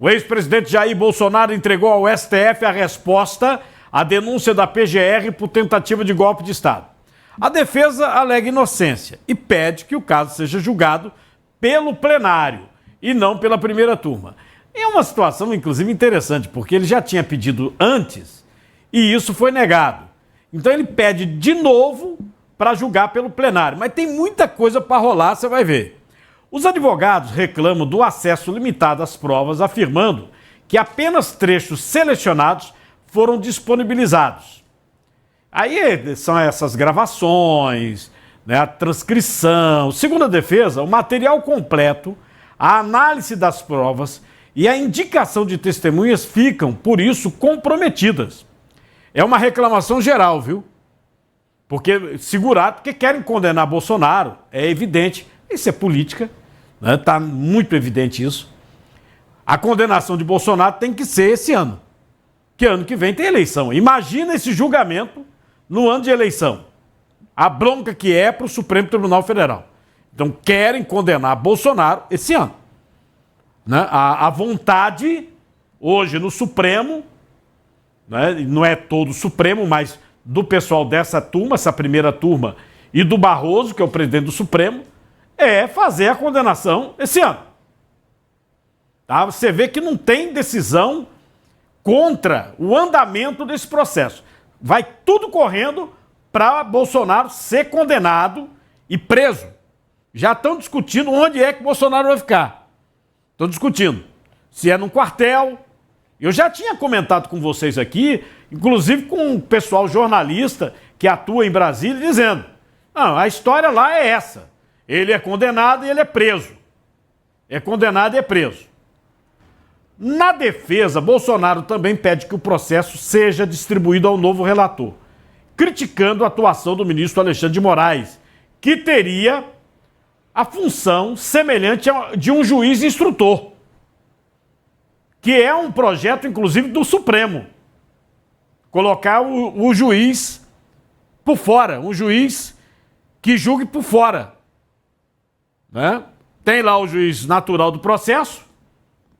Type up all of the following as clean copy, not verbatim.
O ex-presidente Jair Bolsonaro entregou ao STF a resposta à denúncia da PGR por tentativa de golpe de Estado. A defesa alega inocência e pede que o caso seja julgado pelo plenário e não pela primeira turma. É uma situação, inclusive, interessante, porque ele já tinha pedido antes e isso foi negado. Então ele pede de novo para julgar pelo plenário. Mas tem muita coisa para rolar, você vai ver. Os advogados reclamam do acesso limitado às provas, afirmando que apenas trechos selecionados foram disponibilizados. Aí são essas gravações, né, a transcrição. Segundo a defesa, o material completo, a análise das provas e a indicação de testemunhas ficam, por isso, comprometidas. É uma reclamação geral, viu? Porque segurado, porque querem condenar Bolsonaro, é evidente. Isso é política, né? Tá muito evidente isso. A condenação de Bolsonaro tem que ser esse ano. Que ano que vem tem eleição. Imagina esse julgamento no ano de eleição. A bronca que é para o Supremo Tribunal Federal. Então querem condenar Bolsonaro esse ano. Né? A vontade, hoje no Supremo, né? Não é todo o Supremo, mas do pessoal dessa turma, essa primeira turma, e do Barroso, que é o presidente do Supremo, é fazer a condenação esse ano. Tá? Você vê que não tem decisão contra o andamento desse processo. Vai tudo correndo para Bolsonaro ser condenado e preso. Já estão discutindo onde é que Bolsonaro vai ficar. Estão discutindo se é num quartel. Eu já tinha comentado com vocês aqui, inclusive com o pessoal jornalista que atua em Brasília, dizendo: não, a história lá é essa. Ele é condenado e ele é preso. É condenado e é preso. Na defesa, Bolsonaro também pede que o processo seja distribuído ao novo relator, criticando a atuação do ministro Alexandre de Moraes, que teria a função semelhante a de um juiz instrutor, que é um projeto, inclusive, do Supremo. Colocar o juiz por fora, um juiz que julgue por fora. Né? Tem lá o juiz natural do processo,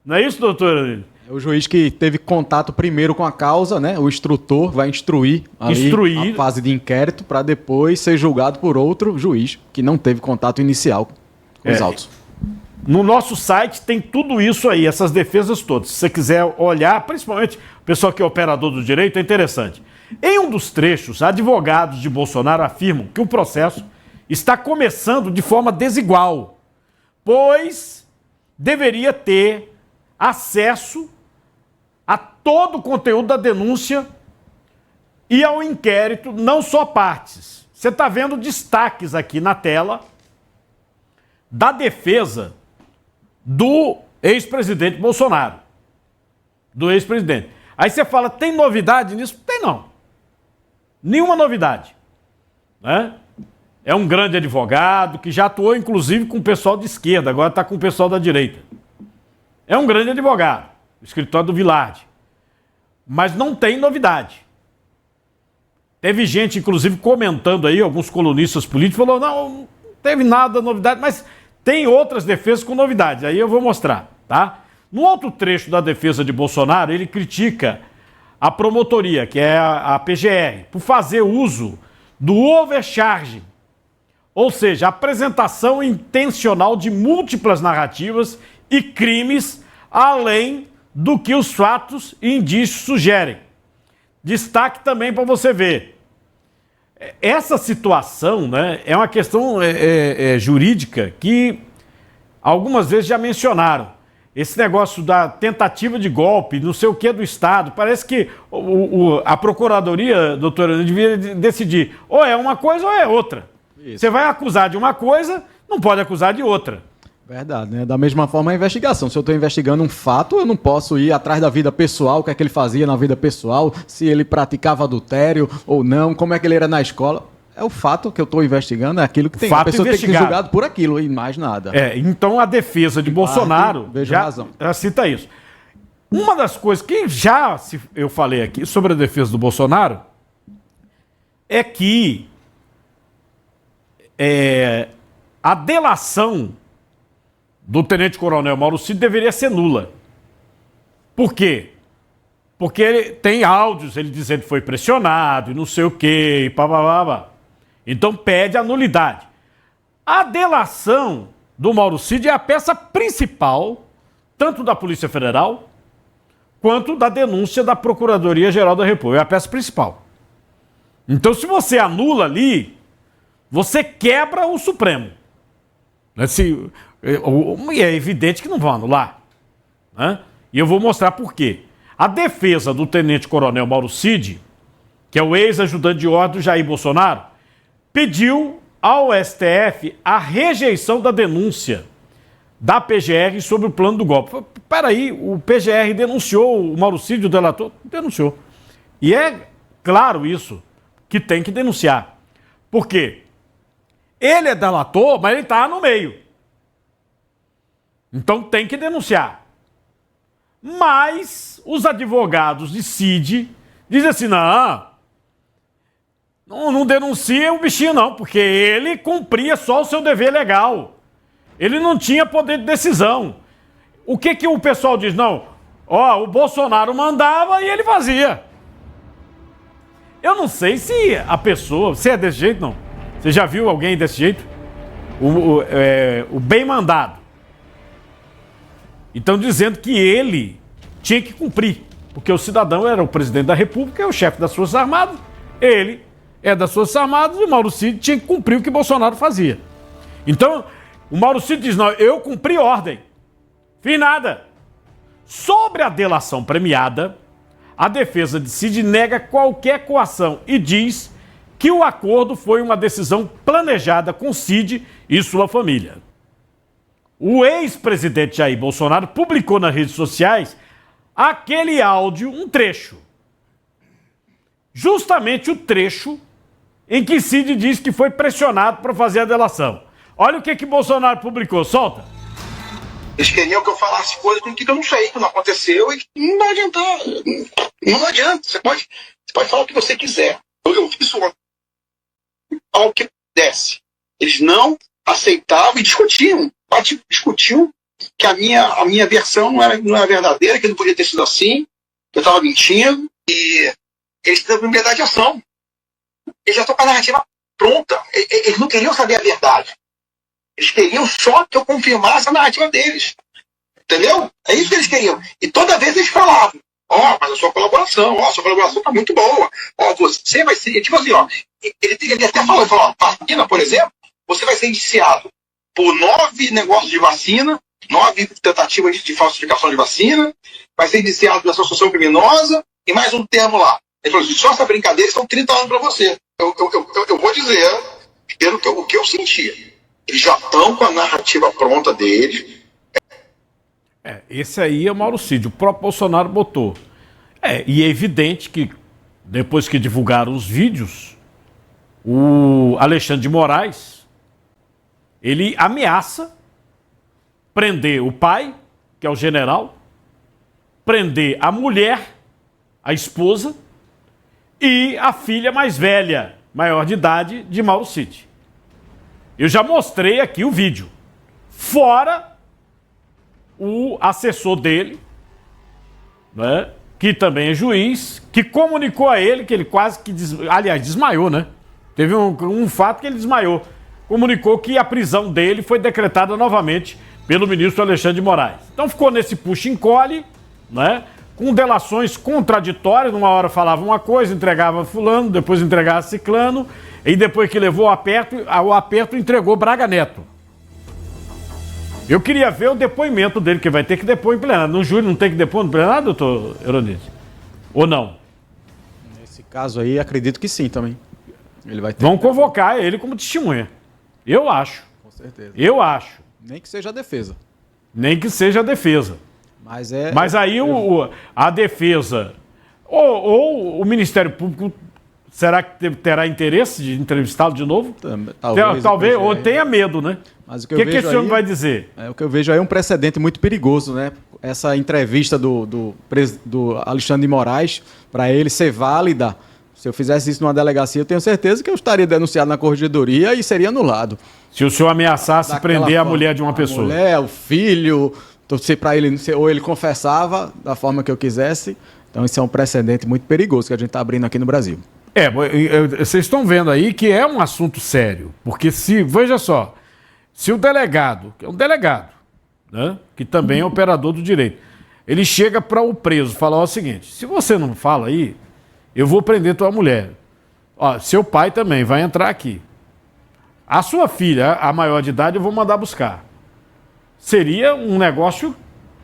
não é isso, doutor? É o juiz que teve contato primeiro com a causa, né? O instrutor vai instruir a fase de inquérito para depois ser julgado por outro juiz que não teve contato inicial com os autos. No nosso site tem tudo isso aí, essas defesas todas. Se você quiser olhar, principalmente o pessoal que é operador do direito, é interessante. Em um dos trechos, advogados de Bolsonaro afirmam que o processo está começando de forma desigual, pois deveria ter acesso a todo o conteúdo da denúncia e ao inquérito, não só partes. Você está vendo destaques aqui na tela da defesa do ex-presidente Bolsonaro. Do ex-presidente. Aí você fala, tem novidade nisso? Tem não. Nenhuma novidade. Né? É um grande advogado que já atuou, inclusive, com o pessoal de esquerda, agora está com o pessoal da direita. É um grande advogado, o escritório do Vilardi. Mas não tem novidade. Teve gente, inclusive, comentando aí, alguns colunistas políticos, falou, não teve nada novidade, mas tem outras defesas com novidades. Aí eu vou mostrar, tá? No outro trecho da defesa de Bolsonaro, ele critica a promotoria, que é a PGR, por fazer uso do overcharging, ou seja, a apresentação intencional de múltiplas narrativas e crimes além do que os fatos e indícios sugerem. Destaque também para você ver. Essa situação, né, é uma questão jurídica que algumas vezes já mencionaram. Esse negócio da tentativa de golpe, não sei o que do Estado, parece que a Procuradoria, doutora, devia decidir ou é uma coisa ou é outra. Isso. Você vai acusar de uma coisa, não pode acusar de outra. Verdade, né? Da mesma forma a investigação. Se eu estou investigando um fato, eu não posso ir atrás da vida pessoal, o que é que ele fazia na vida pessoal, se ele praticava adultério ou não, como é que ele era na escola. É o fato que eu estou investigando, é aquilo que tem. A pessoa tem que ser julgada por aquilo e mais nada. Então a defesa de Bolsonaro já cita isso. Uma das coisas que eu falei aqui sobre a defesa do Bolsonaro é que a delação do tenente-coronel Mauro Cid deveria ser nula. Por quê? Porque ele tem áudios, ele dizendo que foi pressionado e não sei o quê, e pá. Então pede a nulidade. A delação do Mauro Cid é a peça principal, tanto da Polícia Federal, quanto da denúncia da Procuradoria-Geral da República. É a peça principal. Então, se você anula ali, você quebra o Supremo. E é evidente que não vão anular. Né? E eu vou mostrar por quê. A defesa do tenente-coronel Mauro Cid, que é o ex-ajudante de ordem do Jair Bolsonaro, pediu ao STF a rejeição da denúncia da PGR sobre o plano do golpe. Peraí, o PGR denunciou o Mauro Cid, o delator? Denunciou. E é claro isso, que tem que denunciar. Por quê? Ele é delator, mas ele está no meio. Então tem que denunciar. Mas os advogados de Cid dizem assim, não denuncia o bichinho não, porque ele cumpria só o seu dever legal. Ele não tinha poder de decisão. O que o pessoal diz? Não, o Bolsonaro mandava e ele fazia. Eu não sei se a pessoa, se é desse jeito, não. Você já viu alguém desse jeito? O bem mandado. Então dizendo que ele tinha que cumprir, porque o cidadão era o presidente da República, é o chefe das Forças Armadas, ele é das Forças Armadas e o Mauro Cid tinha que cumprir o que Bolsonaro fazia. Então, o Mauro Cid diz, não, eu cumpri ordem, fiz nada. Sobre a delação premiada, a defesa de Cid nega qualquer coação e diz que o acordo foi uma decisão planejada com Cid e sua família. O ex-presidente Jair Bolsonaro publicou nas redes sociais aquele áudio, um trecho. Justamente o trecho em que Cid diz que foi pressionado para fazer a delação. Olha o que Bolsonaro publicou, solta. Eles queriam que eu falasse coisas que eu não sei, que não aconteceu e que não vai adiantar. Não adianta. Você pode falar o que você quiser. Eu fiz isso ao que desce. Eles não aceitavam e discutiam. Discutiam que a minha versão não era verdadeira, que não podia ter sido assim, que eu estava mentindo, e eles têm liberdade de ação. Eles já estão com a narrativa pronta. Eles não queriam saber a verdade. Eles queriam só que eu confirmasse a narrativa deles. Entendeu? É isso que eles queriam. E toda vez eles falavam, mas a sua colaboração está muito boa. Você vai ser... Tipo assim, ele até falou, vacina, por exemplo, você vai ser indiciado por 9 negócios de vacina, 9 tentativas de falsificação de vacina, vai ser indiciado por associação criminosa e mais um termo lá. Ele falou assim, só essa brincadeira são 30 anos para você. Eu vou dizer, pelo que eu senti. Eles já estão com a narrativa pronta deles. Esse aí é o Mauro Cid, o próprio Bolsonaro botou. E é evidente que, depois que divulgaram os vídeos, o Alexandre de Moraes, ele ameaça prender o pai, que é o general, prender a mulher, a esposa, e a filha mais velha, maior de idade, de Mauro Cid. Eu já mostrei aqui o vídeo. Fora o assessor dele, né, que também é juiz, que comunicou a ele que ele quase que... desmaiou, né? Teve um fato que ele desmaiou. Comunicou que a prisão dele foi decretada novamente pelo ministro Alexandre de Moraes. Então ficou nesse puxa-encolhe, né, com delações contraditórias. Numa hora falava uma coisa, entregava fulano, depois entregava ciclano, e depois que levou o aperto entregou Braga Neto. Eu queria ver o depoimento dele, que vai ter que depor em plenário. No júri não tem que depor no plenário, doutor Euronide? Ou não? Nesse caso aí, acredito que sim também. Ele vai ter Vão convocar ele como testemunha. Eu acho. Com certeza. Eu acho. Nem que seja a defesa. Nem que seja a defesa. Mas aí a defesa ou o Ministério Público, será que terá interesse de entrevistá-lo de novo? Talvez, ou tenha medo, né? Mas o que esse homem vai dizer? O que eu vejo aí é um precedente muito perigoso, né? Essa entrevista do Alexandre de Moraes, para ele ser válida, se eu fizesse isso numa delegacia, eu tenho certeza que eu estaria denunciado na corregedoria e seria anulado. Se o senhor ameaçasse prender a mulher de uma pessoa. A mulher, o filho, torcer para ele, ou ele confessava da forma que eu quisesse. Então isso é um precedente muito perigoso que a gente está abrindo aqui no Brasil. Vocês estão vendo aí que é um assunto sério, porque veja só, se o delegado, que é um delegado, né, que também é operador do direito, ele chega para o preso e fala o seguinte: se você não fala aí, eu vou prender tua mulher. Ó, seu pai também vai entrar aqui. A sua filha, a maior de idade, eu vou mandar buscar. Seria um negócio,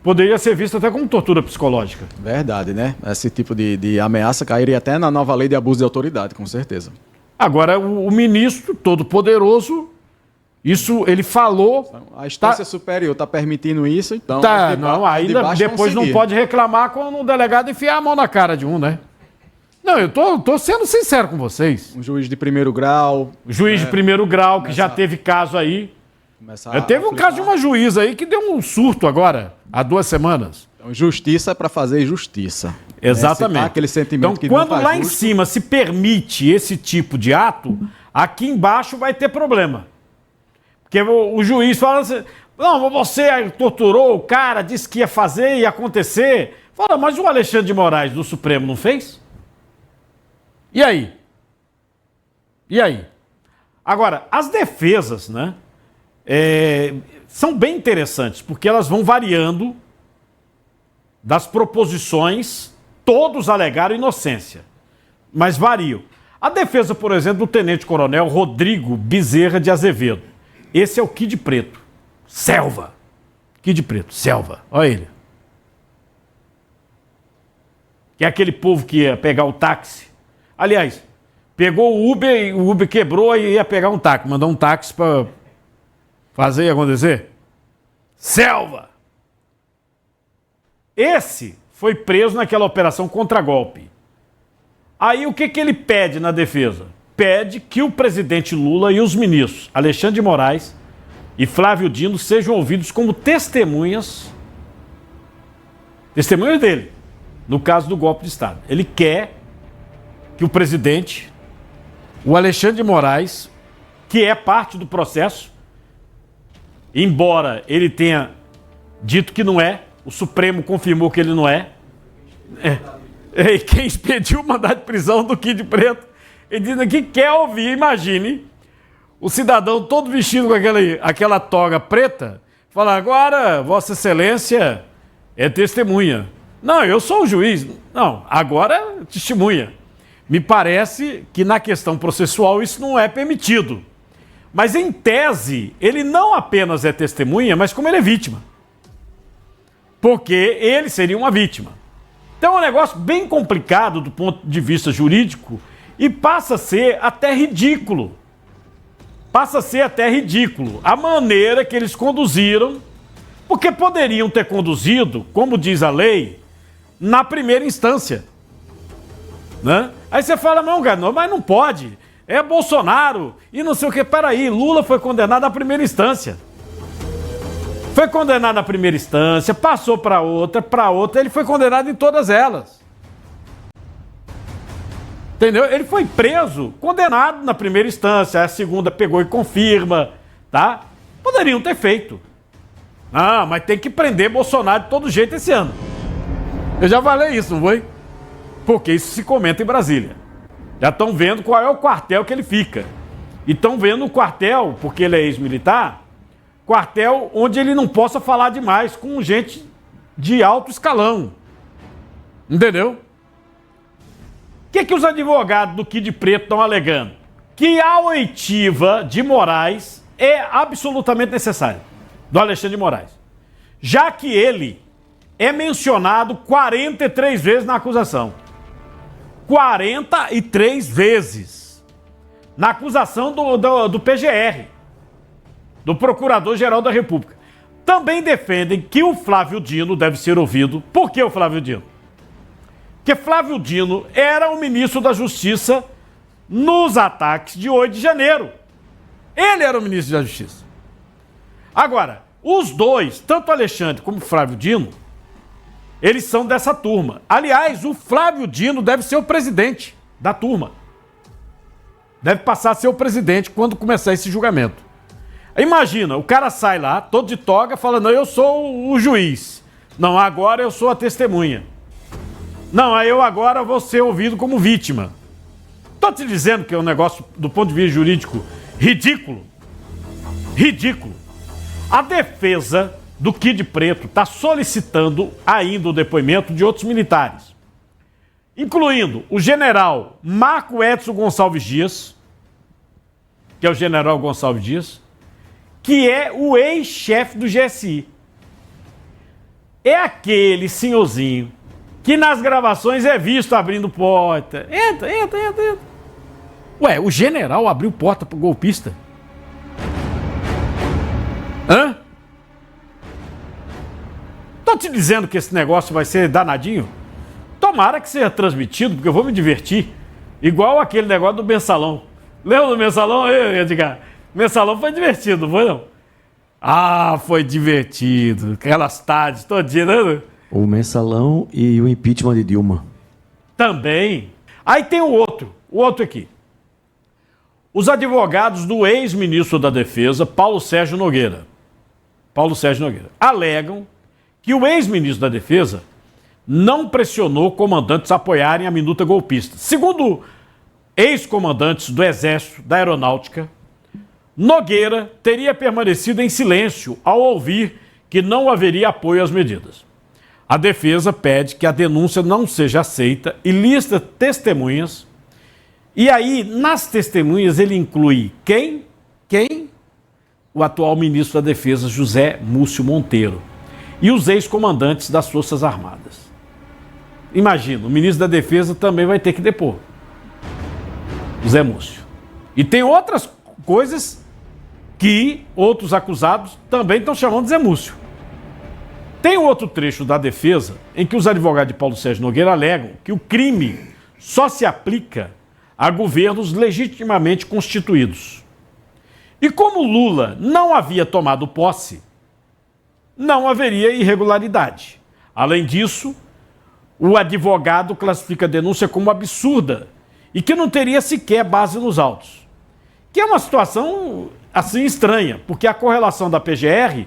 poderia ser visto até como tortura psicológica. Verdade, né? Esse tipo de ameaça cairia até na nova lei de abuso de autoridade, com certeza. Agora, o ministro todo-poderoso, isso ele falou... A instância superior está permitindo isso, então... Ainda depois não pode reclamar quando o delegado enfiar a mão na cara de um, né? Não, eu tô sendo sincero com vocês. Um juiz de primeiro grau... Juiz de primeiro grau, que já teve caso aí. Teve um caso de uma juíza aí que deu um surto agora, há 2 semanas. Então, justiça é para fazer justiça. Exatamente. Aquele sentimento então, quando lá em cima se permite esse tipo de ato, aqui embaixo vai ter problema. Porque o juiz fala assim: não, você torturou o cara, disse que ia fazer, ia acontecer. Fala, mas o Alexandre de Moraes do Supremo não fez? E aí? E aí? Agora, as defesas, né, são bem interessantes, porque elas vão variando das proposições, todos alegaram inocência, mas variam. A defesa, por exemplo, do tenente-coronel Rodrigo Bezerra de Azevedo. Esse é o Kid Preto. Selva. Kid Preto, selva. Olha ele. Que é aquele povo que ia pegar o táxi. Aliás, pegou o Uber e o Uber quebrou e ia pegar um táxi. Mandou um táxi para fazer e acontecer. Selva! Esse foi preso naquela operação contra-golpe. Aí o que ele pede na defesa? Pede que o presidente Lula e os ministros Alexandre de Moraes e Flávio Dino sejam ouvidos como testemunhas dele, no caso do golpe de Estado. Ele quer que o presidente, o Alexandre de Moraes, que é parte do processo, embora ele tenha dito que não é, o Supremo confirmou que ele não é. E quem expediu o mandado de prisão do Kid Preto, ele diz que quer ouvir, imagine, o cidadão todo vestido com aquela toga preta, fala: agora, Vossa Excelência é testemunha. Não, eu sou o juiz. Não, agora é testemunha. Me parece que na questão processual isso não é permitido. Mas em tese, ele não apenas é testemunha, mas como ele é vítima. Porque ele seria uma vítima. Então é um negócio bem complicado do ponto de vista jurídico e passa a ser até ridículo. Passa a ser até ridículo a maneira que eles conduziram, porque poderiam ter conduzido, como diz a lei, na primeira instância. Né? Aí você fala: não, cara, mas não pode. É Bolsonaro e não sei o que. Peraí, Lula foi condenado à primeira instância. Foi condenado na primeira instância, passou para outra, ele foi condenado em todas elas. Entendeu? Ele foi preso, condenado na primeira instância, a segunda pegou e confirma, tá? Poderiam ter feito. Ah, mas tem que prender Bolsonaro de todo jeito esse ano. Eu já falei isso, não foi? Porque isso se comenta em Brasília. Já estão vendo qual é o quartel que ele fica. E estão vendo o quartel, porque ele é ex-militar, quartel onde ele não possa falar demais com gente de alto escalão. Entendeu? O que os advogados do Kid Preto estão alegando? Que a oitiva de Moraes é absolutamente necessária, do Alexandre de Moraes. Já que ele é mencionado 43 vezes na acusação. 43 vezes. Na acusação do PGR. Do Procurador-Geral da República. Também defendem que o Flávio Dino deve ser ouvido. Por que o Flávio Dino? Porque Flávio Dino era o ministro da Justiça nos ataques de 8 de janeiro. Ele era o ministro da Justiça. Agora, os dois, tanto Alexandre como Flávio Dino, eles são dessa turma. Aliás, o Flávio Dino deve ser o presidente da turma. Deve passar a ser o presidente quando começar esse julgamento. Imagina, o cara sai lá, todo de toga, fala, não, eu sou o juiz. Não, agora eu sou a testemunha. Não, aí eu agora vou ser ouvido como vítima. Estou te dizendo que é um negócio, do ponto de vista jurídico, ridículo. Ridículo. A defesa do Kid Preto está solicitando ainda o depoimento de outros militares, incluindo o general Marco Edson Gonçalves Dias, que é o general Gonçalves Dias, que é o ex-chefe do GSI. É aquele senhorzinho que nas gravações é visto abrindo porta. Entra. Ué, o general abriu porta pro golpista? Hã? Tô te dizendo que esse negócio vai ser danadinho? Tomara que seja transmitido, porque eu vou me divertir. Igual aquele negócio do mensalão. Lembra do mensalão, Edgar? Mensalão foi divertido, não foi não? Ah, foi divertido. Aquelas tardes todinhas, né? O mensalão e o impeachment de Dilma. Também. Aí tem o outro aqui. Os advogados do ex-ministro da Defesa, Paulo Sérgio Nogueira, alegam que o ex-ministro da Defesa não pressionou comandantes a apoiarem a minuta golpista. Segundo ex-comandantes do Exército, da Aeronáutica, Nogueira teria permanecido em silêncio ao ouvir que não haveria apoio às medidas. A defesa pede que a denúncia não seja aceita e lista testemunhas. E aí, nas testemunhas, ele inclui quem? O atual ministro da Defesa, José Múcio Monteiro, e os ex-comandantes das Forças Armadas. Imagina, o ministro da Defesa também vai ter que depor. José Múcio. E tem outras coisas que outros acusados também estão chamando de Zé Múcio. Tem outro trecho da defesa em que os advogados de Paulo Sérgio Nogueira alegam que o crime só se aplica a governos legitimamente constituídos. E como Lula não havia tomado posse, não haveria irregularidade. Além disso, o advogado classifica a denúncia como absurda e que não teria sequer base nos autos. Que é uma situação assim estranha, porque a correlação da PGR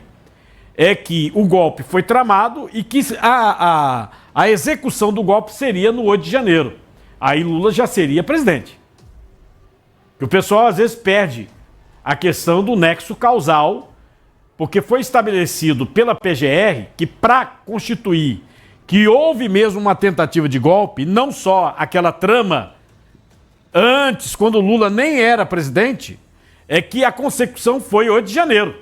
é que o golpe foi tramado e que a execução do golpe seria no 8 de janeiro. Aí Lula já seria presidente. Que o pessoal às vezes perde a questão do nexo causal, porque foi estabelecido pela PGR que para constituir que houve mesmo uma tentativa de golpe, não só aquela trama antes, quando Lula nem era presidente, é que a consecução foi 8 de janeiro.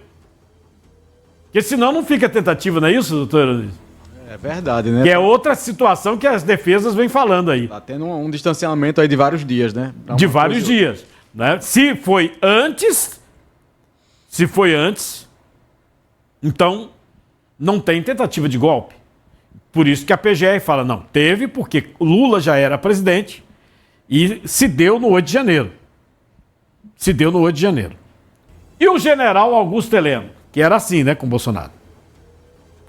Porque senão não fica tentativa, não é isso, doutor? É verdade, né? Que é outra situação que as defesas vêm falando aí. Tá tendo um distanciamento aí de vários dias, né? De vários dias. Né? Se foi antes, então não tem tentativa de golpe. Por isso que a PGR fala, não, teve porque Lula já era presidente e se deu no 8 de janeiro. E o general Augusto Heleno, que era assim, né, com Bolsonaro.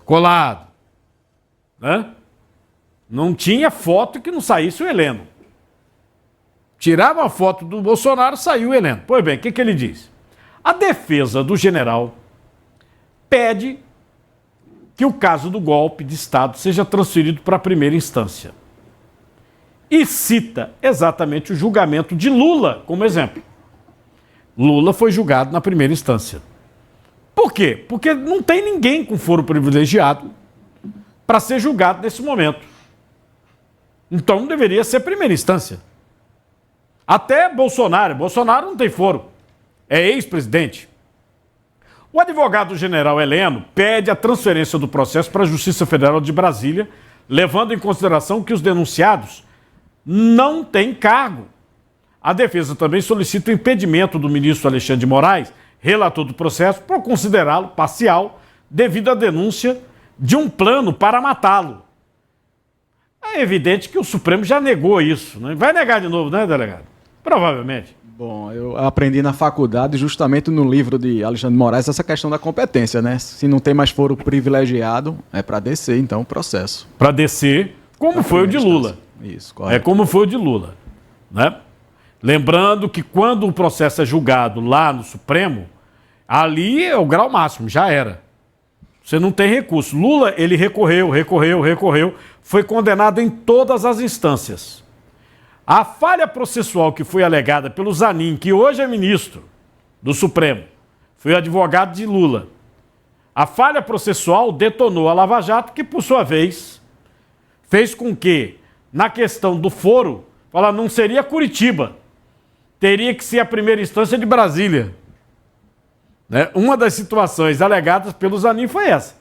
Colado. Né? Não tinha foto que não saísse o Heleno. Tirava a foto do Bolsonaro, saiu o Heleno. Pois bem, o que ele diz? A defesa do general pede que o caso do golpe de Estado seja transferido para a primeira instância. E cita exatamente o julgamento de Lula como exemplo. Lula foi julgado na primeira instância. Por quê? Porque não tem ninguém com foro privilegiado para ser julgado nesse momento. Então deveria ser primeira instância. Até Bolsonaro não tem foro. É ex-presidente. O advogado-general Heleno pede a transferência do processo para a Justiça Federal de Brasília, levando em consideração que os denunciados não têm cargo. A defesa também solicita o impedimento do ministro Alexandre de Moraes, relator do processo, por considerá-lo parcial devido à denúncia de um plano para matá-lo. É evidente que o Supremo já negou isso. Né? Vai negar de novo, né, delegado? Provavelmente. Bom, eu aprendi na faculdade, justamente no livro de Alexandre de Moraes, essa questão da competência, né? Se não tem mais foro privilegiado, é para descer, então, o processo. Para descer, como foi o de Lula. Isso, correto. É como foi o de Lula. Né? Lembrando que quando o processo é julgado lá no Supremo, Ali é o grau máximo, já era. Você não tem recurso. Lula, ele recorreu, foi condenado em todas as instâncias. A falha processual que foi alegada pelo Zanin, que hoje é ministro do Supremo, foi advogado de Lula. A falha processual detonou a Lava Jato, que, por sua vez, fez com que, na questão do foro, ela não seria Curitiba, teria que ser a primeira instância de Brasília. Né? Uma das situações alegadas pelo Zanin foi essa.